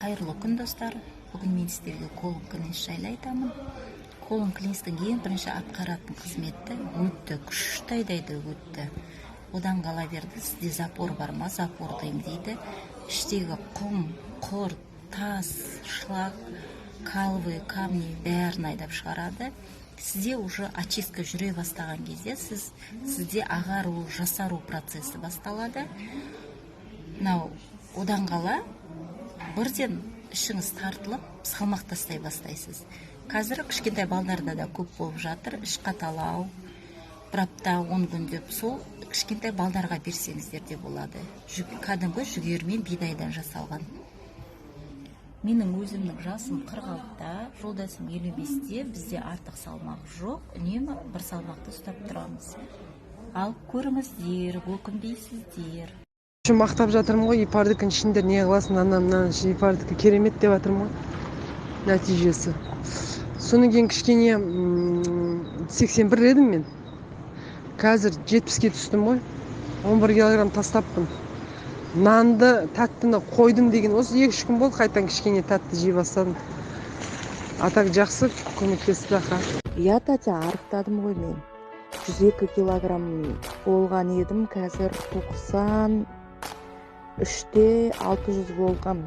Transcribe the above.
Қайырлы күн достар. Бүгін мен сіздерге колон клинс жайлы айтамын. Колон клинстің ең бірінші атқаратын қызметі өтті, күшті айдайды өтті. Одан қала берді, сізде запор бар ма? Запорды емдейді. Іштегі құм, құр, тас, шлак, калвы, камни бәрін айдап шығарады. Сізде уже очистка жүре бастаған кезде сізде ағару, жасару процесі басталады. Одан қала бірден ішіңіз тартылып, салмақ тастай бастайсыз. Қазір кішкентай балдарда да көп болып жатыр, іш қаталау, бір апта 10 күн деп, сол кішкентай балдарға берсеңіздер де болады. Кәдімгі жүгері мен бидайдан жасалған. Менің өзімнің жасым 46-та, жолдасым 55-те, бізде артық салмақ жоқ, үнемі бір салмақты ұстап тұрамыз. Алып көріңіздер, өкінбейсіздер. Мақтап жатырмын ғой, ипардікін ішінде не қыласың, анамнан ипардікі керемет деп жатырмын ғой, нәтижесі. Соны кейін кішкене 81 едім мен. Қазір 70-ке түстім ғой, 11 килограмм тастаппын. Нанды, тәттіні қойдым деген, осы 2-3 күн болды, қайтан кішкене тәтті жей бастадым. Атак жақсы, көмектесті ақа. Я тәте арықтадым ғой мен. 102 килограмм болған едім, қазір 93-те 600 болғам.